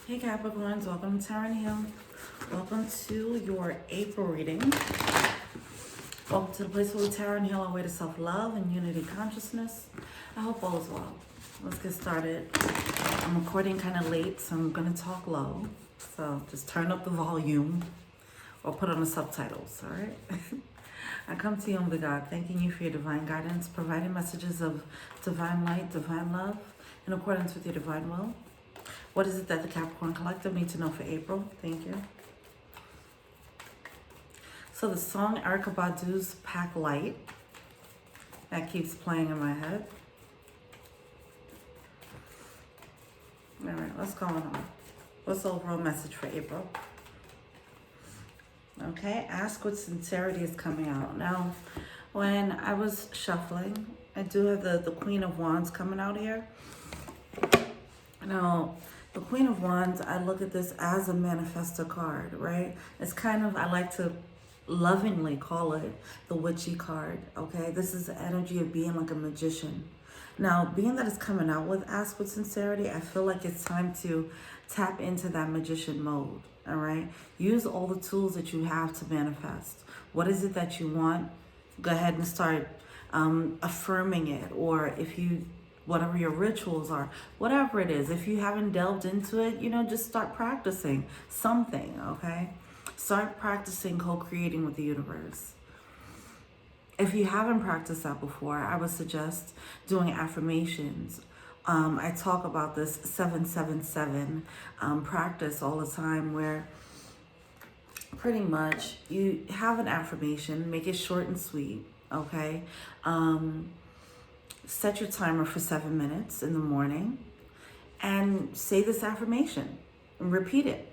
Hey Capricorns, welcome to Tarot Hill. Welcome to your April reading. Welcome to the place where we Tarot and heal our way to self-love and unity consciousness. I hope all is well. Let's get started. I'm recording kind of late, so I'm going to talk low. So just turn up the volume or put on the subtitles, all right? I come to you, Omega God, thanking you for your divine guidance, providing messages of divine light, divine love, in accordance with your divine will. What is it that the Capricorn Collective need to know for April? Thank you. So the song Erykah Badu's Pack Light, that keeps playing in my head. All right, what's going on? What's the overall message for April? Okay, ask what sincerity is coming out. Now, when I was shuffling, I do have the Queen of Wands coming out here. Now, the Queen of Wands, I look at this as a manifestor card, right? It's kind of, I like to lovingly call it the witchy card, okay? This is the energy of being like a magician. Now, being that it's coming out with ask with sincerity, I feel like it's time to tap into that magician mode, all right? Use all the tools that you have to manifest. What is it that you want? Go ahead and start affirming it, or if you whatever your rituals are, whatever it is, if you haven't delved into it, just start practicing something, okay? Start practicing co-creating with the universe. If you haven't practiced that before, I would suggest doing affirmations. I talk about this 777 practice all the time, where pretty much you have an affirmation, make it short and sweet, okay? Set your timer for 7 minutes in the morning and say this affirmation and repeat it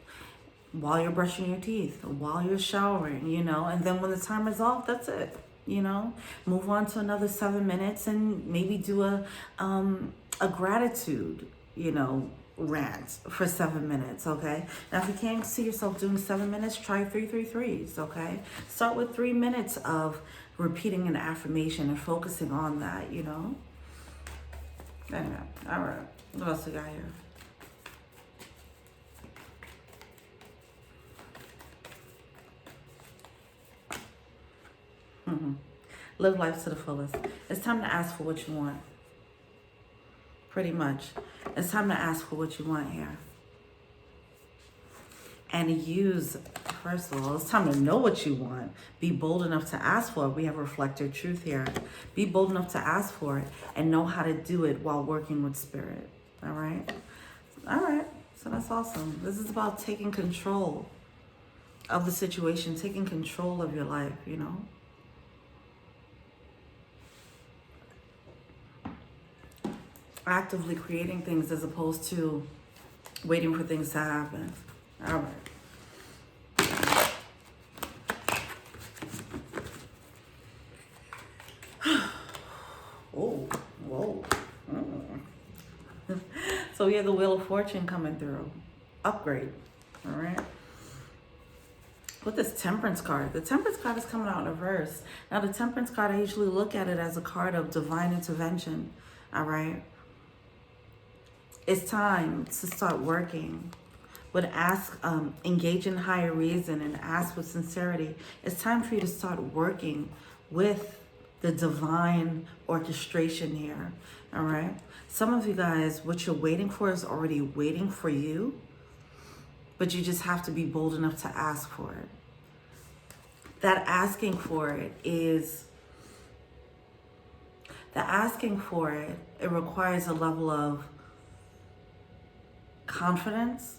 while you're brushing your teeth, while you're showering, and then when the timer's off, that's it, move on to another 7 minutes and maybe do a gratitude, rant for 7 minutes, okay? Now, if you can't see yourself doing 7 minutes, try 3-3-3s, okay? Start with 3 minutes of repeating an affirmation and focusing on that, Anyway, all right. What else we got here? Live life to the fullest. It's time to ask for what you want. Pretty much. It's time to ask for what you want here. And use, first of all, it's time to know what you want. Be bold enough to ask for it. We have reflected truth here. Be bold enough to ask for it and know how to do it while working with spirit. All right? All right. So that's awesome. This is about taking control of the situation, taking control of your life, Actively creating things as opposed to waiting for things to happen. All right. Oh, whoa. So we have the Wheel of Fortune coming through. Upgrade. All right. With this Temperance card. The Temperance card is coming out in reverse. Now, the Temperance card, I usually look at it as a card of divine intervention. All right. It's time to start working. Would ask, engage in higher reason and ask with sincerity. It's time for you to start working with the divine orchestration here, all right? Some of you guys, what you're waiting for is already waiting for you, but you just have to be bold enough to ask for it. That asking for it it requires a level of confidence.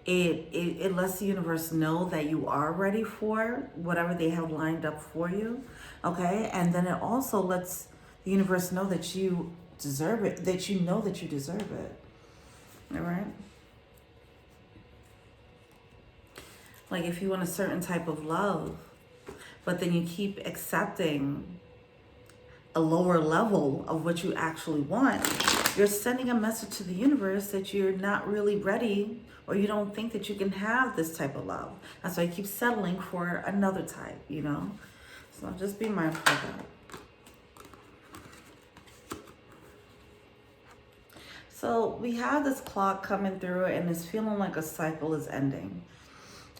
It lets the universe know that you are ready for whatever they have lined up for you, okay? And then it also lets the universe know that you deserve it, that you know that you deserve it, all right? Like if you want a certain type of love, but then you keep accepting a lower level of what you actually want, you're sending a message to the universe that you're not really ready, or you don't think that you can have this type of love. That's why you keep settling for another type, So just be mindful of that. So we have this clock coming through and it's feeling like a cycle is ending,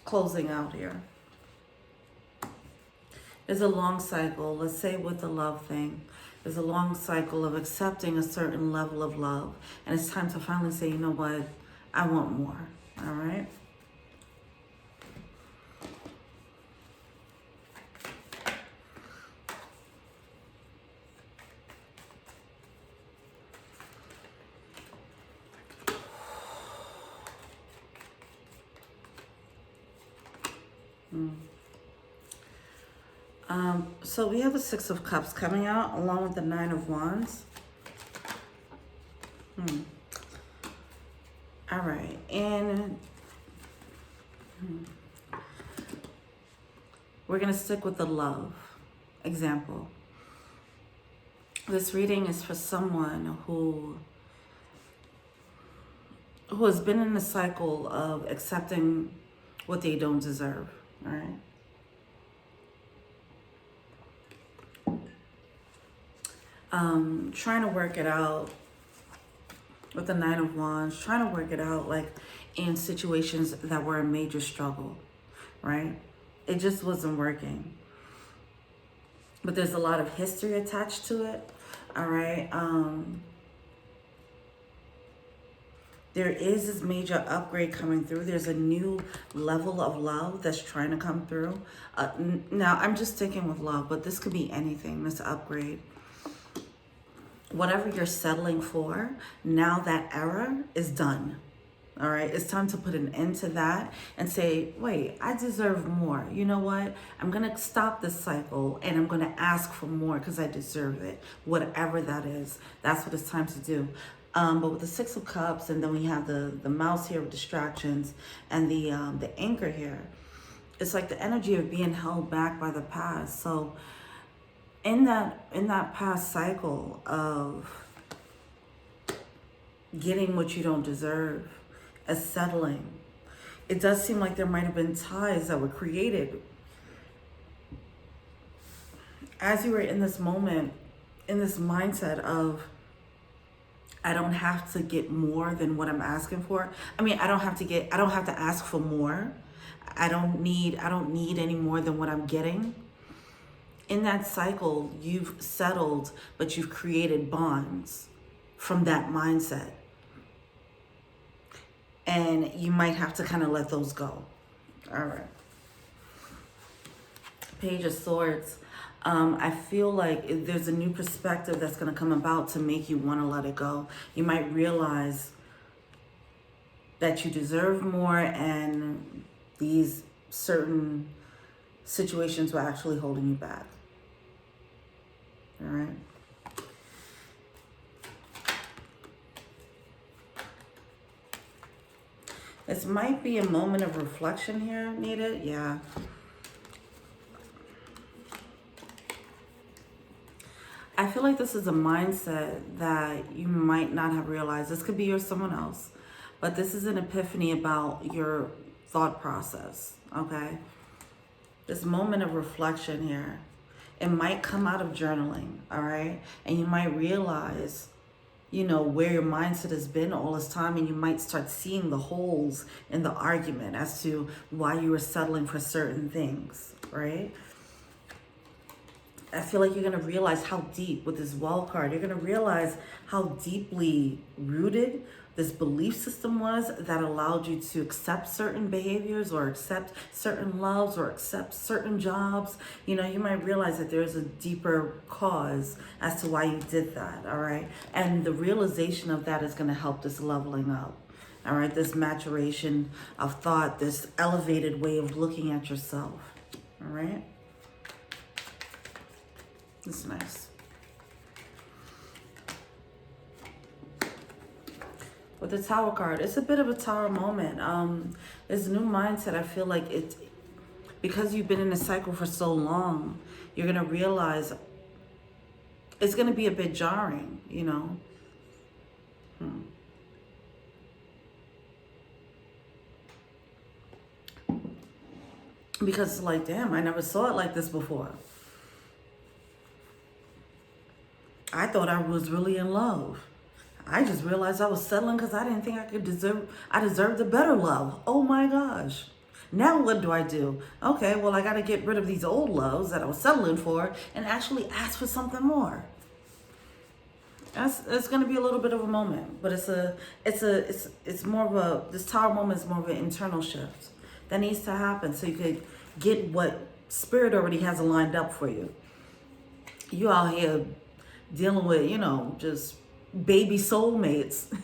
closing out here. There's a long cycle, let's say with the love thing. There's a long cycle of accepting a certain level of love. And it's time to finally say, you know what, I want more, all right? So we have the Six of Cups coming out along with the Nine of Wands. All right, and we're gonna stick with the love example. This reading is for someone who has been in a cycle of accepting what they don't deserve, all right? Trying to work it out with the Nine of Wands, trying to work it out like in situations that were a major struggle, right? It just wasn't working. But there's a lot of history attached to it, all right? There is this major upgrade coming through. There's a new level of love that's trying to come through. Now, I'm just sticking with love, but this could be anything, this upgrade. Whatever you're settling for, now that era is done. All right, it's time to put an end to that and say, wait, I deserve more. You know what? I'm going to stop this cycle and I'm going to ask for more because I deserve it. Whatever that is, that's what it's time to do. But with the Six of Cups, and then we have the mouse here with distractions and the anchor here, it's like the energy of being held back by the past. So in that past cycle of getting what you don't deserve, as settling, it does seem like there might have been ties that were created as you were in this moment, in this mindset of, I don't have to get more than what I'm asking for. I mean, I don't have to ask for more. I don't need any more than what I'm getting. In that cycle, you've settled, but you've created bonds from that mindset. And you might have to kind of let those go. All right. Page of Swords. I feel like there's a new perspective that's going to come about to make you want to let it go. You might realize that you deserve more and these certain situations were actually holding you back. All right. This might be a moment of reflection here needed. Yeah. I feel like this is a mindset that you might not have realized. This could be you or someone else, but this is an epiphany about your thought process, okay? This moment of reflection here, it might come out of journaling, all right? And you might realize, you know, where your mindset has been all this time, and you might start seeing the holes in the argument as to why you were settling for certain things, right? I feel like you're going to realize how deep, with this wild card, you're going to realize how deeply rooted this belief system was that allowed you to accept certain behaviors or accept certain loves or accept certain jobs. You know, you might realize that there's a deeper cause as to why you did that, all right? And the realization of that is going to help this leveling up, all right? This maturation of thought, this elevated way of looking at yourself, all right? It's nice. With the Tower card, it's a bit of a Tower moment. It's a new mindset. I feel like it's because you've been in a cycle for so long, you're going to realize it's going to be a bit jarring, you know. Because it's like, damn, I never saw it like this before. I thought I was really in love. I just realized I was settling because I didn't think I deserved a better love. Oh my gosh. Now what do I do? Okay, well, I got to get rid of these old loves that I was settling for and actually ask for something more. It's going to be a little bit of a moment, but it's more of this Tower moment is more of an internal shift that needs to happen so you could get what Spirit already has lined up for you. You out here dealing with, just baby soulmates,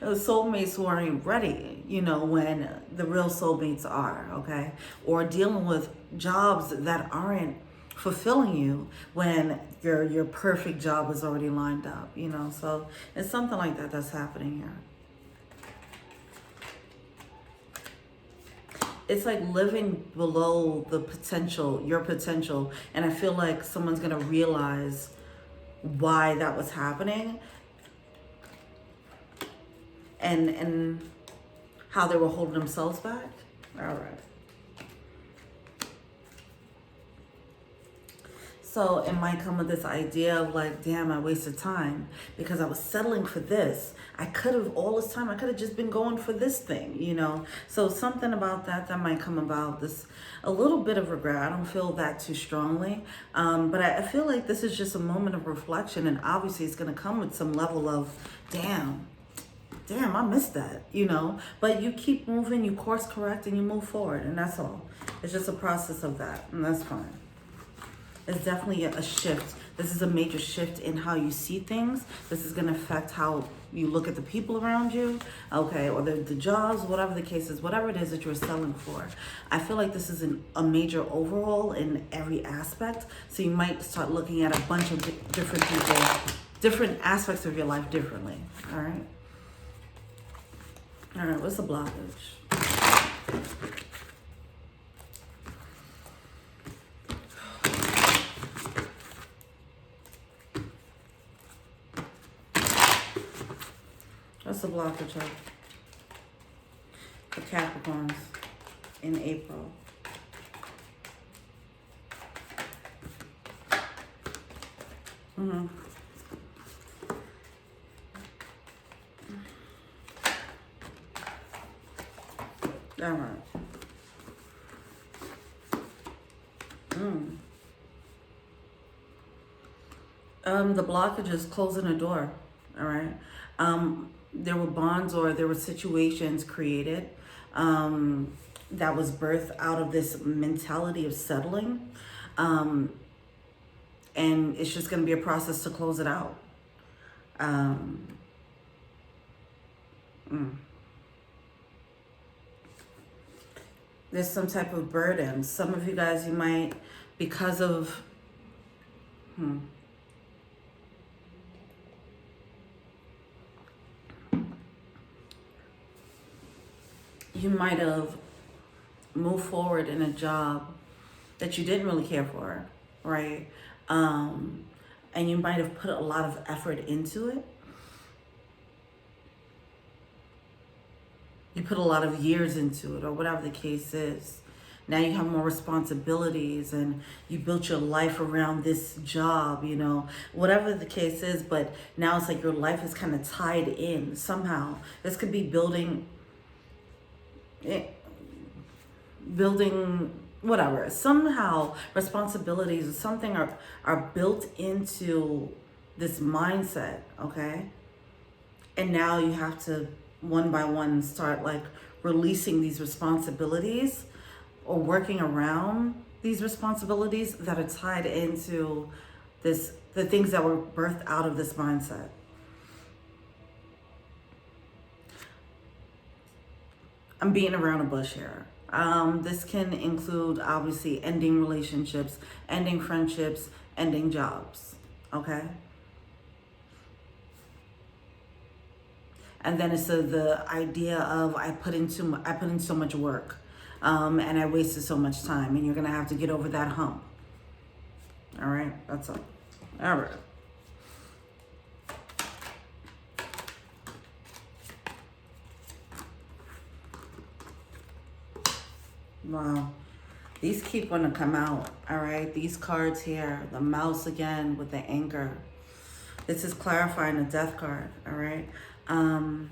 soulmates who aren't ready, when the real soulmates are, okay? Or dealing with jobs that aren't fulfilling you when your perfect job is already lined up, So it's something like that that's happening here. It's like living below the potential, your potential, and I feel like someone's gonna realize why that was happening and how they were holding themselves back. All right. So it might come with this idea of like, damn, I wasted time because I was settling for this. I could have, all this time, I could have just been going for this thing, So something about that might come about, this, a little bit of regret. I don't feel that too strongly. But I feel like this is just a moment of reflection, and obviously it's going to come with some level of, damn, I missed that, But you keep moving, you course correct, and you move forward, and that's all. It's just a process of that, and that's fine. It's definitely a shift. This is a major shift in how you see things. This is going to affect how you look at the people around you, okay, or the jobs, whatever the case is, whatever it is that you're selling for. I feel like this is a major overhaul in every aspect. So you might start looking at a bunch of different people, different aspects of your life differently, all right? All right, what's the blockage? What's the blockage of the Capricorns in April? All right. The blockage is closing a door. All right. There were bonds or there were situations created that was birthed out of this mentality of settling. And it's just going to be a process to close it out. There's some type of burden. Some of you guys, you might, because of... You might have moved forward in a job that you didn't really care for, right? And you might have put a lot of effort into it. You put a lot of years into it, or whatever the case is. Now you have more responsibilities and you built your life around this job, whatever the case is. But now it's like your life is kind of tied in somehow. This could be building whatever. Somehow responsibilities or something are built into this mindset, okay? And now you have to one by one start like releasing these responsibilities or working around these responsibilities that are tied into the things that were birthed out of this mindset. I'm beating around a bush here. This can include obviously ending relationships, ending friendships, ending jobs, okay? And then it's the idea of I put in so much work, and I wasted so much time, and you're gonna have to get over that hump. All right, that's all. All right. Wow, these keep wanting to come out, all right? These cards here, the mouse again with the anchor. This is clarifying the death card, all right? All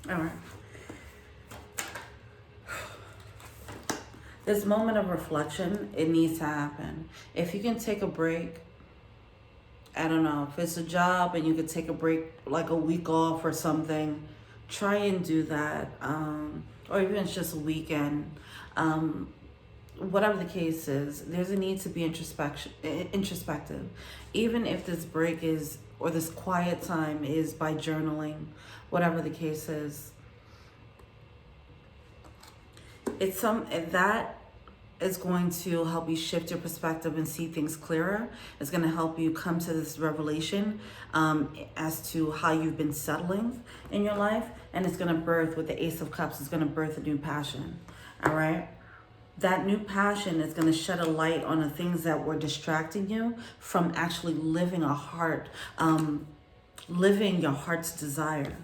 right. This moment of reflection, it needs to happen. If you can take a break, I don't know, if it's a job and you could take a break, like a week off or something, try and do that. Or even it's just a weekend. Whatever the case is, there's a need to be introspective. Even if this break is, or this quiet time is by journaling, whatever the case is. It's that is going to help you shift your perspective and see things clearer. It's going to help you come to this revelation as to how you've been settling in your life. And it's going to birth, with the Ace of Cups, it's going to birth a new passion. All right? That new passion is going to shed a light on the things that were distracting you from actually living living your heart's desire.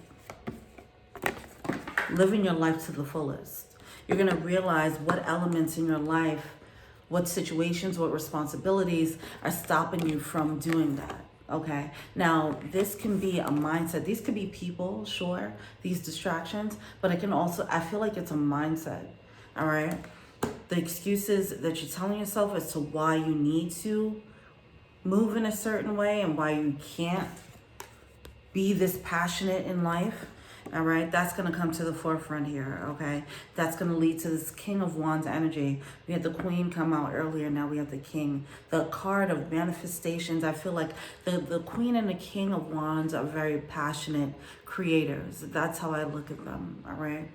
Living your life to the fullest. You're going to realize what elements in your life, what situations, what responsibilities are stopping you from doing that. Okay. Now, this can be a mindset. These could be people, sure, these distractions, but it can also, I feel like it's a mindset. All right. The excuses that you're telling yourself as to why you need to move in a certain way and why you can't be this passionate in life. All right, that's going to come to the forefront here, okay? That's going to lead to this King of Wands energy. We had the Queen come out earlier, now we have the King. The card of manifestations, I feel like the Queen and the King of Wands are very passionate creators. That's how I look at them, all right?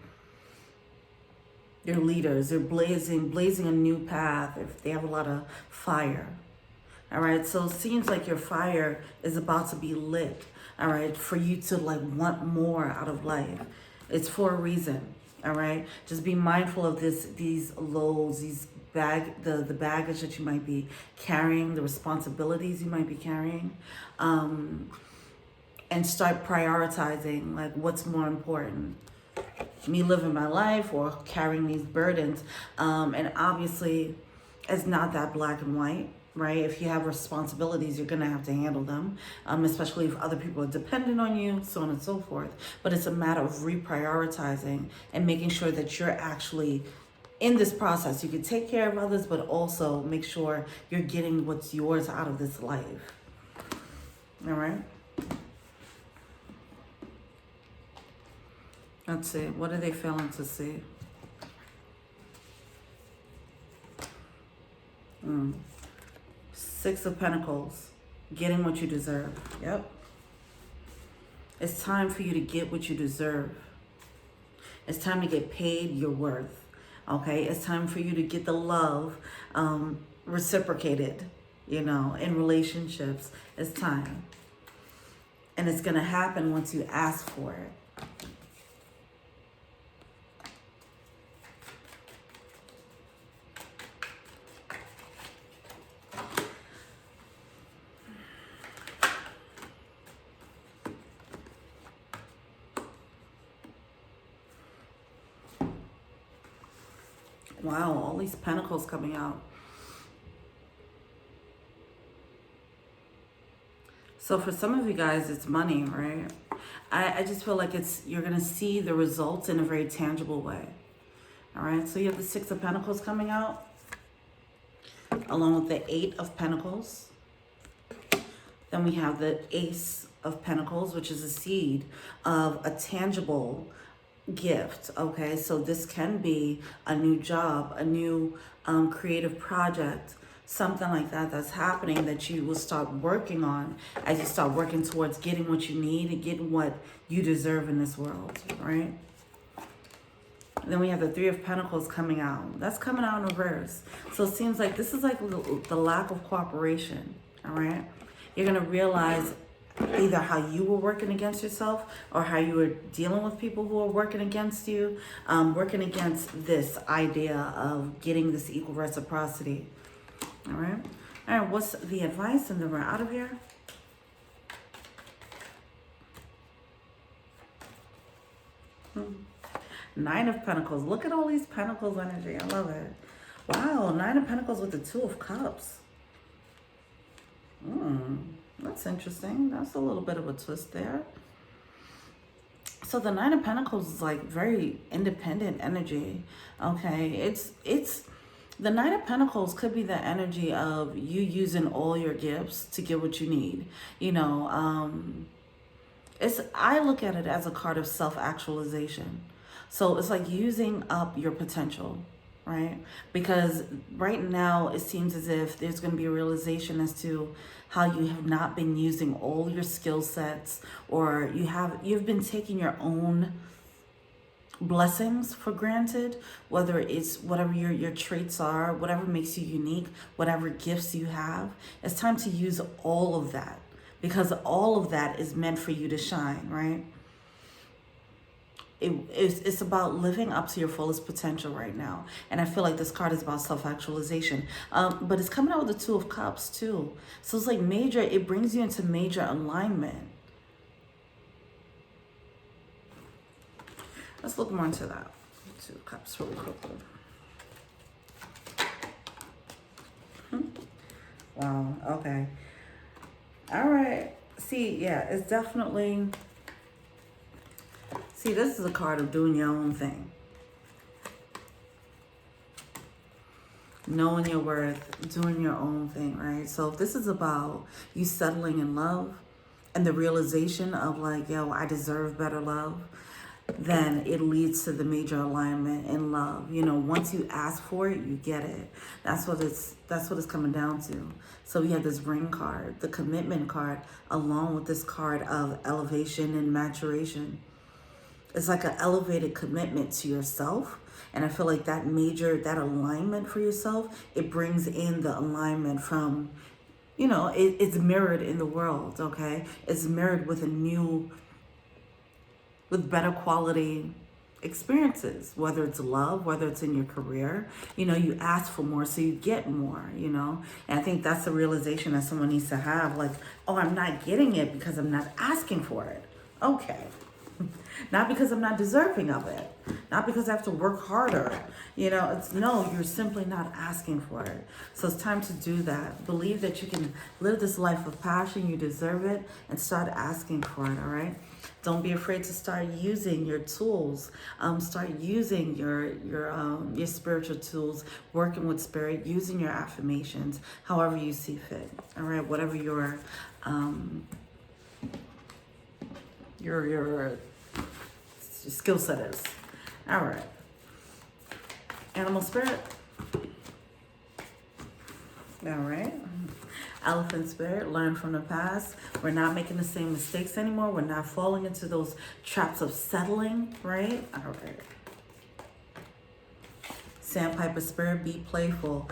They're leaders. They're blazing a new path if they have a lot of fire, all right? So it seems like your fire is about to be lit. All right, for you to like want more out of life. It's for a reason. All right, just be mindful of these loads, the baggage that you might be carrying, the responsibilities you might be carrying, and start prioritizing like what's more important. Me living my life or carrying these burdens, and obviously, it's not that black and white. Right? If you have responsibilities, you're going to have to handle them, especially if other people are dependent on you, so on and so forth. But it's a matter of reprioritizing and making sure that you're actually in this process. You can take care of others, but also make sure you're getting what's yours out of this life. All right? Let's see. What are they failing to see? Six of Pentacles, getting what you deserve. Yep. It's time for you to get what you deserve. It's time to get paid your worth. Okay? It's time for you to get the love reciprocated, in relationships. It's time. And it's going to happen once you ask for it. Wow, all these pentacles coming out. So for some of you guys, it's money, right? I just feel like you're going to see the results in a very tangible way. All right, so you have the Six of Pentacles coming out, along with the Eight of Pentacles. Then we have the Ace of Pentacles, which is a seed of a tangible gift. Okay, so this can be a new job, a new creative project, something like that that's happening that you will start working on as you start working towards getting what you need and getting what you deserve in this world, right? And then we have the Three of Pentacles coming out. That's coming out in reverse. So it seems like this is like the lack of cooperation, all right? You're going to realize either how you were working against yourself or how you were dealing with people who are working against you, working against this idea of getting this equal reciprocity. All right. All right. What's the advice? And then we're out of here. Nine of Pentacles. Look at all these Pentacles energy. I love it. Wow. Nine of Pentacles with the Two of Cups. that's interesting. That's a little bit of a twist there. So the Nine of Pentacles is like very independent energy. Okay, it's the Nine of Pentacles could be the energy of you using all your gifts to get what you need. You know, I look at it as a card of self-actualization. So it's like using up your potential, right? Because right now it seems as if there's going to be a realization as to how you have not been using all your skill sets, or you've been taking your own blessings for granted, whether it's whatever your traits are, whatever makes you unique, whatever gifts you have. It's time to use all of that, because all of that is meant for you to shine, right? It's about living up to your fullest potential right now. And I feel like this card is about self-actualization. But it's coming out with the Two of Cups too. So it's like major, it brings you into major alignment. Let's look more into that. Two of Cups really quickly. Wow, okay. All right. See, yeah, it's definitely... See, this is a card of doing your own thing. Knowing your worth, doing your own thing, right? So if this is about you settling in love and the realization of like, yo, I deserve better love, then it leads to the major alignment in love. You know, once you ask for it, you get it. That's what it's coming down to. So we have this ring card, the commitment card, along with this card of elevation and maturation. It's like an elevated commitment to yourself. And I feel like that alignment for yourself, it brings in the alignment from, you know, it's mirrored in the world, okay? It's mirrored with with better quality experiences, whether it's love, whether it's in your career. You know, you ask for more, so you get more, you know? And I think that's the realization that someone needs to have, like, oh, I'm not getting it because I'm not asking for it. Okay. Not because I'm not deserving of it. Not because I have to work harder. You know, no, you're simply not asking for it. So it's time to do that. Believe that you can live this life of passion. You deserve it, and start asking for it, all right? Don't be afraid to start using your tools. Start using your spiritual tools, working with spirit, using your affirmations, however you see fit, all right? Whatever your skill set is. All right. Animal spirit. All right. Elephant spirit, learn from the past. We're not making the same mistakes anymore. We're not falling into those traps of settling, right? All right. Sandpiper spirit, be playful.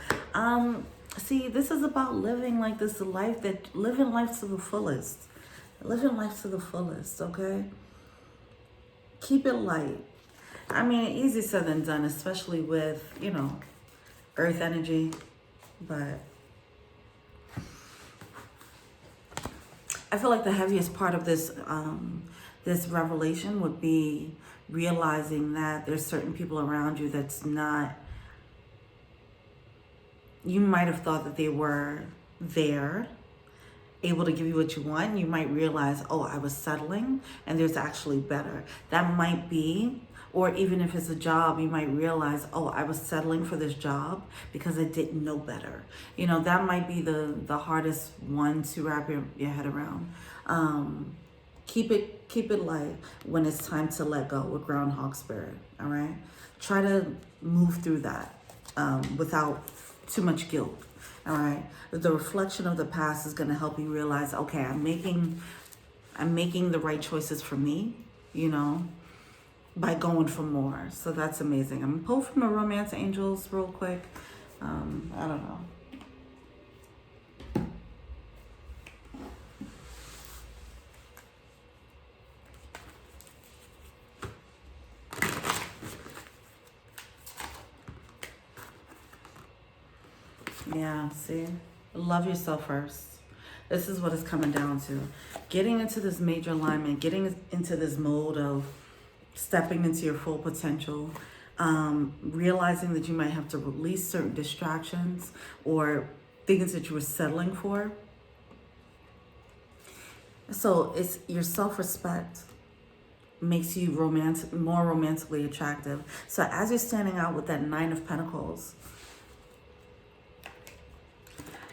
See, this is about living like this life, living life to the fullest. Living life to the fullest, okay? Keep it light. I mean, easier said than done, especially with, you know, earth energy. But I feel like the heaviest part of this this revelation would be realizing that there's certain people around you that's not, you might have thought that they were there, able to give you what you want, and you might realize, oh, I was settling and there's actually better. That might be, or even if it's a job, you might realize, oh, I was settling for this job because I didn't know better. You know, that might be the hardest one to wrap your head around. Keep it light when it's time to let go with Groundhog Spirit, all right? Try to move through that without too much guilt. All right. The reflection of the past is going to help you realize, okay, I'm making the right choices for me, you know, by going for more. So that's amazing. I'm gonna pull from the romance angels real quick. I don't know. Yeah, see? Love yourself first. This is what it's coming down to. Getting into this major alignment, getting into this mode of stepping into your full potential, realizing that you might have to release certain distractions or things that you were settling for. So it's your self-respect makes you more romantically attractive. So as you're standing out with that Nine of Pentacles,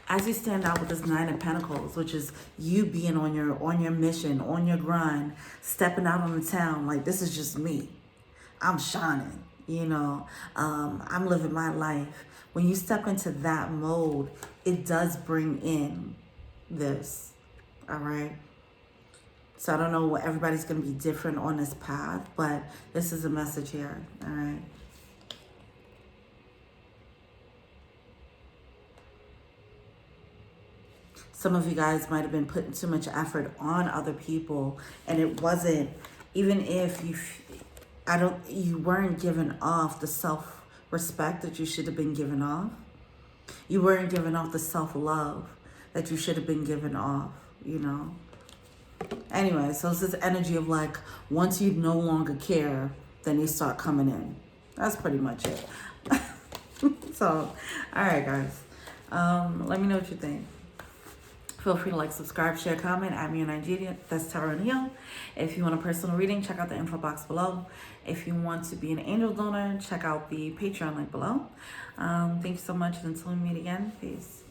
as you stand out with this Nine of Pentacles, which is you being on your mission, on your grind, stepping out on the town, like, this is just me. I'm shining, you know, I'm living my life. When you step into that mode, it does bring in this, all right? So I don't know what everybody's going to be different on this path, but this is a message here, all right? Some of you guys might have been putting too much effort on other people, and it wasn't, even if you weren't giving off the self-respect that you should have been giving off. You weren't giving off the self-love that you should have been giving off, you know? Anyway, so it's this energy of like, once you no longer care, then you start coming in. That's pretty much it. So, all right, guys. Let me know what you think. Feel free to like, subscribe, share, comment, add me on IG. That's Tarot and Heal. If you want a personal reading, check out the info box below. If you want to be an angel donor, check out the Patreon link below. Thank you so much, and until we meet again, peace.